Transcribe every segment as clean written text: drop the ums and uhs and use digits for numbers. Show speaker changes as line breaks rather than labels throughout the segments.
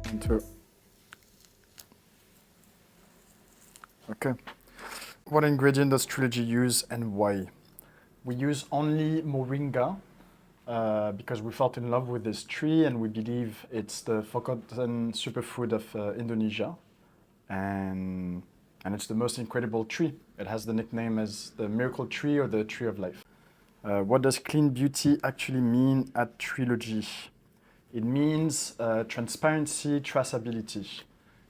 Enter. Okay. What ingredient does Treelogy use and why? We use only Moringa because we fell in love with this tree and we believe it's the forgotten superfood of Indonesia. And it's the most incredible tree. It has the nickname as the miracle tree or the tree of life. What does clean beauty actually mean at Treelogy? It means transparency, traceability.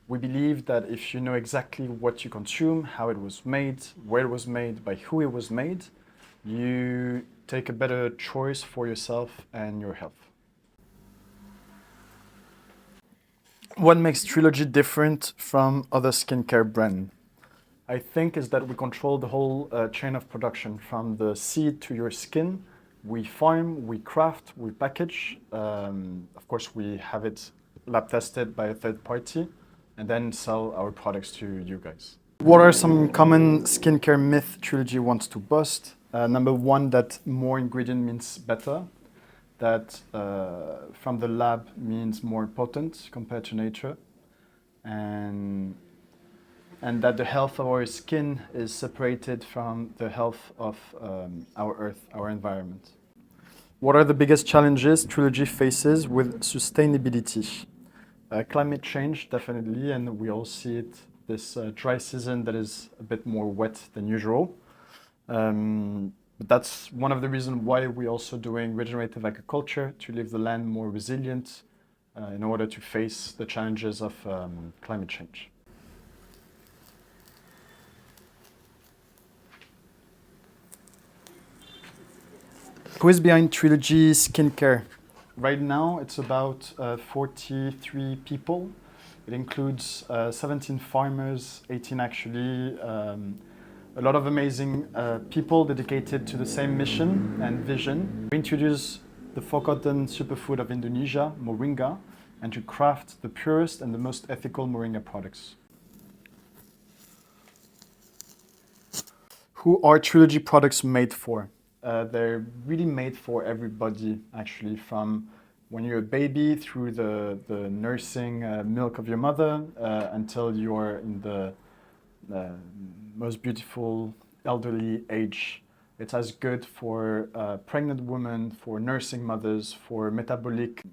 We believe that if you know exactly what you consume, how it was made, where it was made, by who it was made, you take a better choice for yourself and your health. What makes Treelogy different from other skincare brands? I think is that we control the whole chain of production from the seed to your skin. We farm, we craft, we package. Of course, we have it lab tested by a third party and then sell our products to you guys. What are some common skincare myths Treelogy wants to bust? Number one, that more ingredient means better. That from the lab means more potent compared to nature. And that the health of our skin is separated from the health of our earth, our environment. What are the biggest challenges Treelogy faces with sustainability? Climate change, definitely, and we all see it this dry season that is a bit more wet than usual. But that's one of the reasons why we're also doing regenerative agriculture, to leave the land more resilient in order to face the challenges of climate change. Who is behind Treelogy Skincare? Right now, it's about 43 people. It includes 17 farmers, 18 actually, a lot of amazing people dedicated to the same mission and vision. We introduce the forgotten superfood of Indonesia, Moringa, and to craft the purest and the most ethical Moringa products. Who are Treelogy products made for? They're really made for everybody, actually, from when you're a baby through the nursing milk of your mother until you're in the most beautiful elderly age. It's as good for pregnant women, for nursing mothers, for metabolic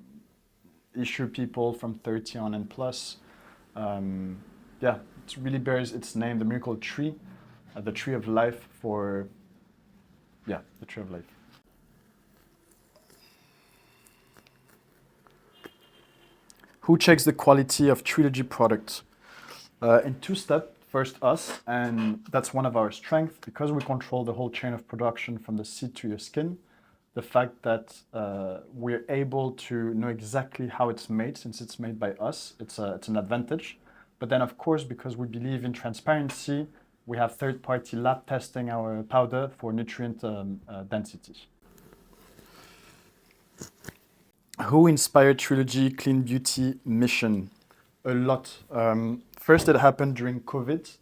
issue people from 30 on and plus. Yeah, it really bears its name, the miracle tree, the tree of life for, yeah, the tree of life. Who checks the quality of Treelogy products? In two steps. First, us, and that's one of our strengths because we control the whole chain of production from the seed to your skin. The fact that we're able to know exactly how it's made, since it's made by us, it's an advantage. But then, of course, because we believe in transparency, we have third-party lab testing our powder for nutrient density. Who inspired Treelogy Clean Beauty mission? A lot. First, it happened during COVID.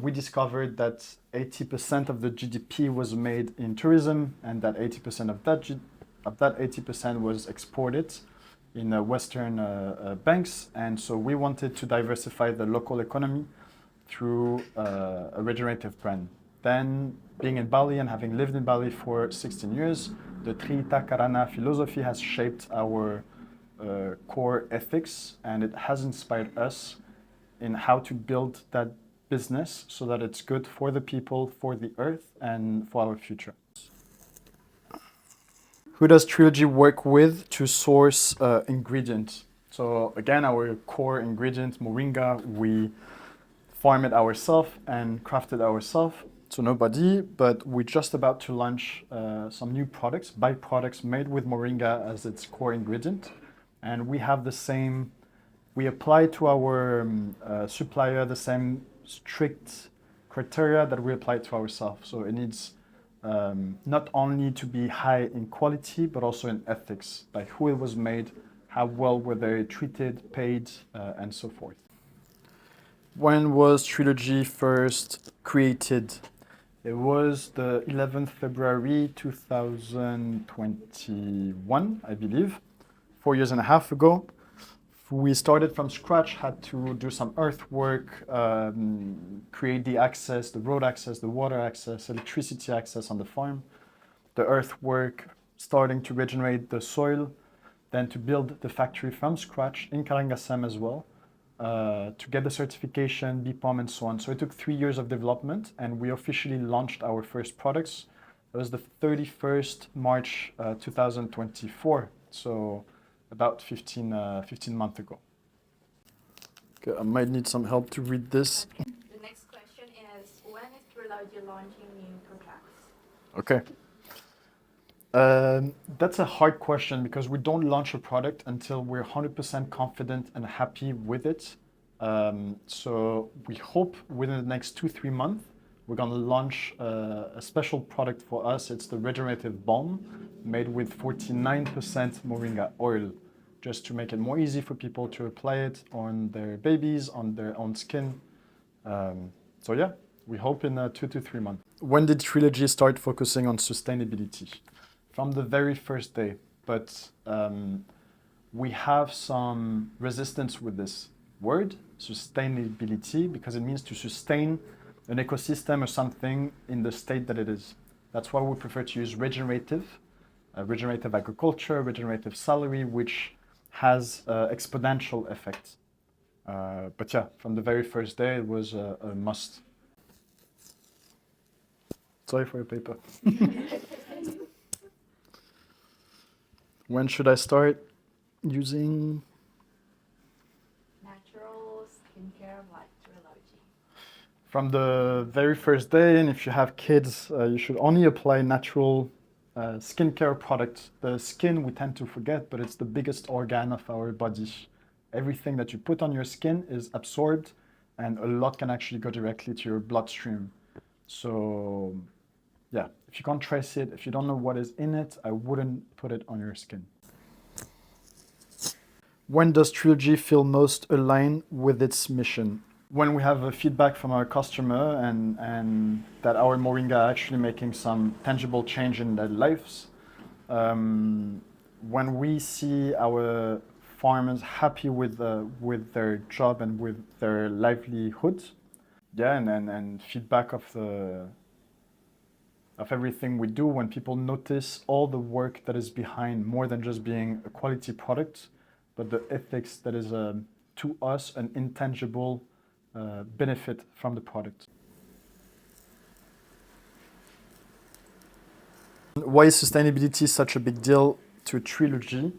We discovered that 80% of the GDP was made in tourism, and that 80% of that 80% was exported in Western banks. And so we wanted to diversify the local economy through a regenerative brand. Then, being in Bali and having lived in Bali for 16 years, the Trita Karana philosophy has shaped our core ethics, and it has inspired us in how to build that business so that it's good for the people, for the earth, and for our future. Who does Treelogy work with to source ingredients? So again, our core ingredient, Moringa, we farm it ourselves and craft it ourselves. So nobody, but we're just about to launch some new products, byproducts made with Moringa as its core ingredient. And we have the same, we apply to our supplier the same strict criteria that we apply to ourselves. So it needs not only to be high in quality, but also in ethics, like who it was made, how well were they treated, paid, and so forth. When was Treelogy first created? It was the 11th February 2021, I believe, 4.5 years ago. We started from scratch, had to do some earthwork, create the access, the road access, the water access, electricity access on the farm, the earthwork, starting to regenerate the soil, then to build the factory from scratch in Karangasem as well, to get the certification, BPOM, and so on. So it took 3 years of development, and we officially launched our first products. It was the 31st March 2024, so about 15 months ago. Okay, I might need some help to read this.
Okay. The next question is, when is Treelogy launching new products?
Okay. That's a hard question because we don't launch a product until we're 100% confident and happy with it. So we hope within the next 2-3 months, we're going to launch a special product for us. It's the regenerative balm made with 49% Moringa oil, just to make it more easy for people to apply it on their babies, on their own skin. So yeah, we hope in 2 to 3 months. When did Treelogy start focusing on sustainability? From the very first day, but we have some resistance with this word, sustainability, because it means to sustain an ecosystem or something in the state that it is. That's why we prefer to use regenerative agriculture, regenerative salary, which has exponential effects. But yeah, from the very first day, it was a must. Sorry for your paper. When should I start using?
Natural skincare like Treelogy.
From the very first day, and if you have kids, you should only apply natural skincare products. The skin we tend to forget, but it's the biggest organ of our body. Everything that you put on your skin is absorbed, and a lot can actually go directly to your bloodstream. So yeah, if you can't trace it, if you don't know what is in it, I wouldn't put it on your skin. When does Treelogy feel most aligned with its mission? When we have a feedback from our customer and that our Moringa are actually making some tangible change in their lives. When we see our farmers happy with their job and with their livelihood, yeah, and feedback of everything we do, when people notice all the work that is behind more than just being a quality product, but the ethics that is to us an intangible benefit from the product. Why is sustainability such a big deal to Treelogy?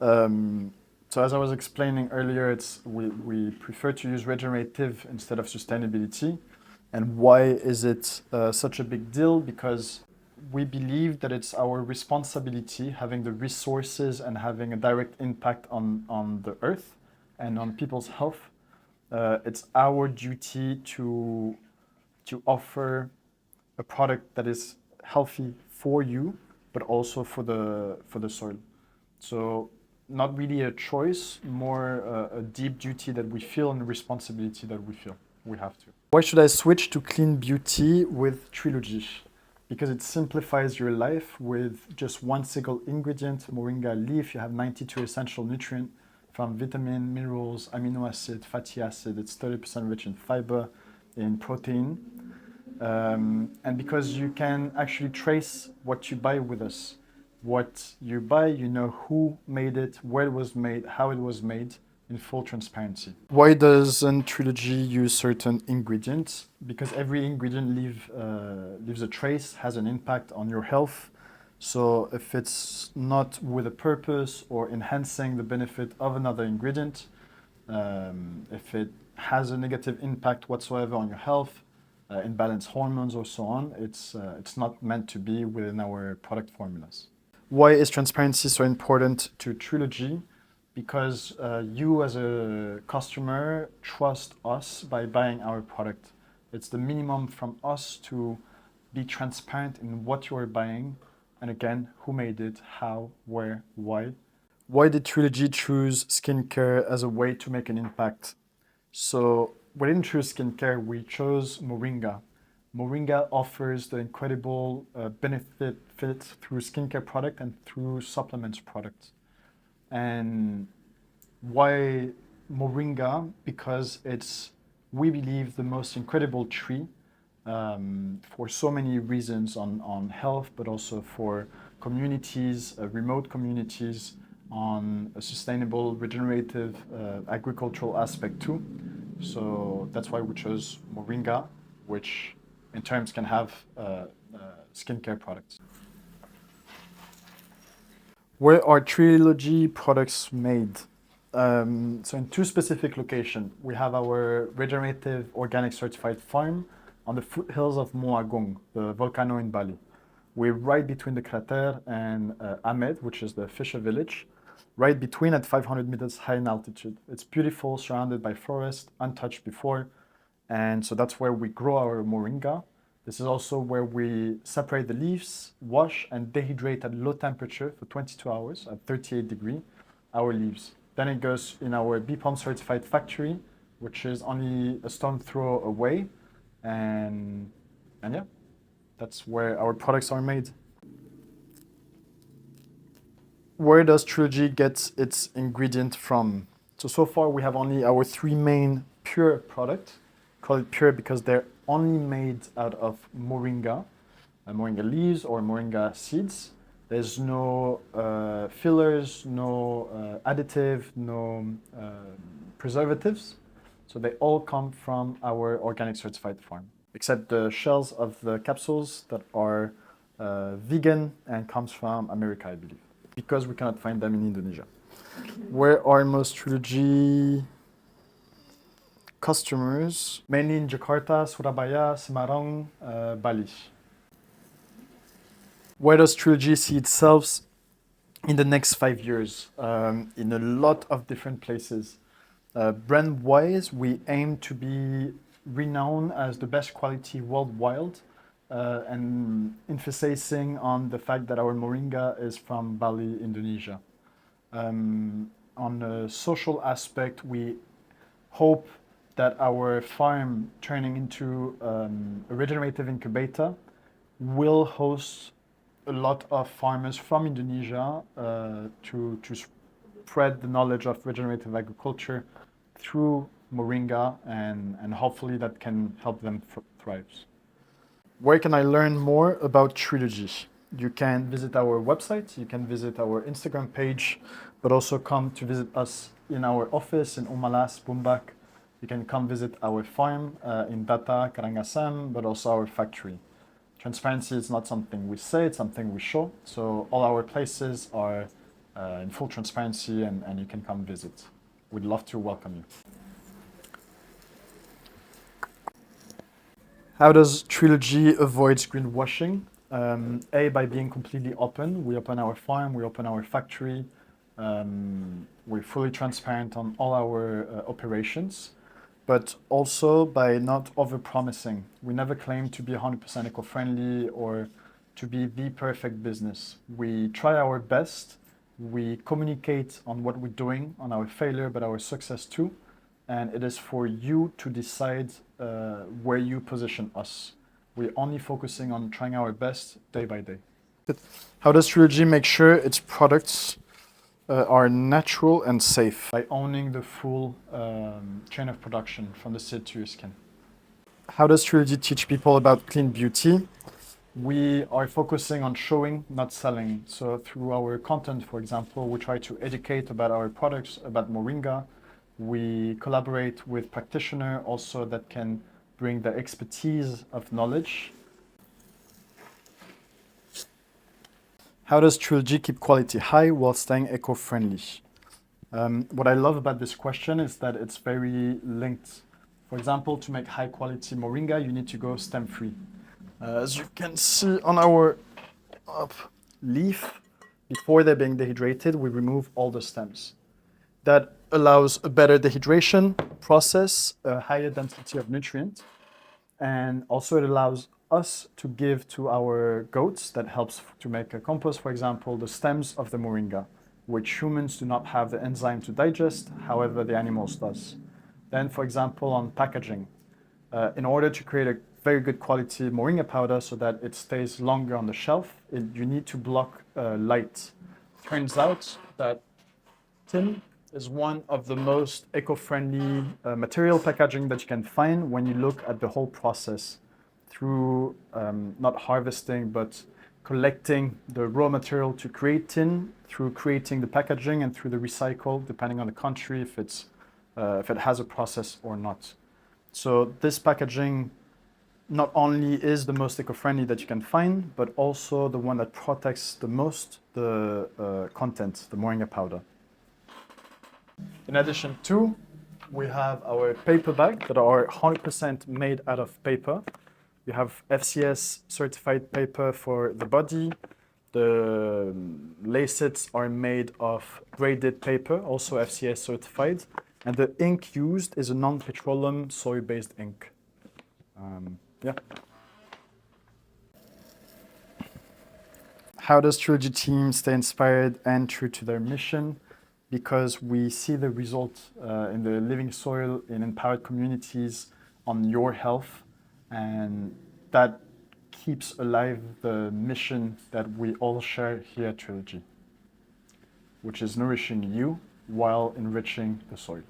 So as I was explaining earlier, we prefer to use regenerative instead of sustainability. And why is it such a big deal? Because we believe that it's our responsibility, having the resources and having a direct impact on the earth and on people's health. It's our duty to offer a product that is healthy for you, but also for the soil. So not really a choice, more a deep duty that we feel and a responsibility that we feel we have to. Why should I switch to clean beauty with Treelogy? Because it simplifies your life with just one single ingredient, Moringa leaf. You have 92 essential nutrients from vitamin, minerals, amino acid, fatty acid. It's 30% rich in fiber, in protein. And because you can actually trace what you buy with us. What you buy, you know who made it, where it was made, how it was made, in full transparency. Why doesn't Treelogy use certain ingredients? Because every ingredient leaves a trace, has an impact on your health. So if it's not with a purpose or enhancing the benefit of another ingredient, if it has a negative impact whatsoever on your health, imbalanced hormones or so on, it's not meant to be within our product formulas. Why is transparency so important to Treelogy? Because you as a customer trust us by buying our product. It's the minimum from us to be transparent in what you are buying, and again, who made it, how, where, why. Why did Treelogy choose skincare as a way to make an impact? So we didn't choose skincare, we chose Moringa. Moringa offers the incredible benefit through skincare product and through supplements product. And Why Moringa? Because it's, we believe, the most incredible tree for so many reasons on health, but also for communities, remote communities, on a sustainable, regenerative agricultural aspect too. So that's why we chose Moringa, which in terms can have skincare products. Where are Treelogy products made? So in two specific locations. We have our regenerative organic certified farm on the foothills of Moagung, the volcano in Bali. We're right between the crater and Ahmed, which is the fisher village, right between at 500 meters high in altitude. It's beautiful, surrounded by forest, untouched before. And so that's where we grow our moringa. This is also where we separate the leaves, wash and dehydrate at low temperature for 22 hours at 38 degree, our leaves. Then it goes in our BPOM certified factory, which is only a stone throw away. And yeah, that's where our products are made. Where does Trilogy get its ingredient from? So far we have only our three main pure products. Call it pure because they're only made out of moringa, moringa leaves or moringa seeds. There's no fillers, no additive, no preservatives. So they all come from our organic certified farm, except the shells of the capsules that are vegan and comes from America, I believe, because we cannot find them in Indonesia. Where are most Trilogy customers? Mainly in Jakarta, Surabaya, Semarang, Bali. Where does Trilogy see itself in the next 5 years? In a lot of different places. Brand-wise, we aim to be renowned as the best quality worldwide, and emphasizing on the fact that our moringa is from Bali, Indonesia. On a social aspect, we hope that our farm turning into a regenerative incubator will host a lot of farmers from Indonesia to spread the knowledge of regenerative agriculture through moringa, and hopefully that can help them thrive. Where can I learn more about Trilogy? You can visit our website, you can visit our Instagram page, but also come to visit us in our office in Umalas, Bumbak. You can come visit our farm in Data, Karangasem, but also our factory. Transparency is not something we say, it's something we show. So all our places are in full transparency, and you can come visit. We'd love to welcome you. How does Trilogy avoid greenwashing? By being completely open. We open our farm, we open our factory. We're fully transparent on all our operations, but also by not over-promising. We never claim to be 100% eco-friendly or to be the perfect business. We try our best. We communicate on what we're doing, on our failure, but our success too. And it is for you to decide where you position us. We're only focusing on trying our best day by day. How does Trilogy make sure its products are natural and safe? By owning the full chain of production from the seed to your skin. How does Trilogy teach people about clean beauty? We are focusing on showing, not selling. So through our content, for example, we try to educate about our products, about moringa. We collaborate with practitioners also that can bring their expertise of knowledge. How does Trilogy keep quality high while staying eco-friendly? What I love about this question is that it's very linked. For example, to make high quality moringa, you need to go stem-free. As you can see on our leaf, before they're being dehydrated, we remove all the stems. That allows a better dehydration process, a higher density of nutrient, and also it allows us to give to our goats that helps to make a compost, for example, the stems of the moringa, which humans do not have the enzyme to digest, however the animals does. Then, for example, on packaging, in order to create a very good quality moringa powder so that it stays longer on the shelf, you need to block light. Turns out that tin is one of the most eco-friendly material packaging that you can find when you look at the whole process through not harvesting, but collecting the raw material to create tin, through creating the packaging, and through the recycle, depending on the country, if it has a process or not. So this packaging not only is the most eco-friendly that you can find, but also the one that protects the most the content, the Moringa powder. In addition to, we have our paper bag that are 100% made out of paper. You have FCS certified paper for the body. The lacets are made of braided paper, also FCS certified. And the ink used is a non-petroleum soy-based ink. Yeah. How does Treelogy team stay inspired and true to their mission? Because we see the result in the living soil in empowered communities on your health, and that keeps alive the mission that we all share here at Treelogy, which is nourishing you while enriching the soil.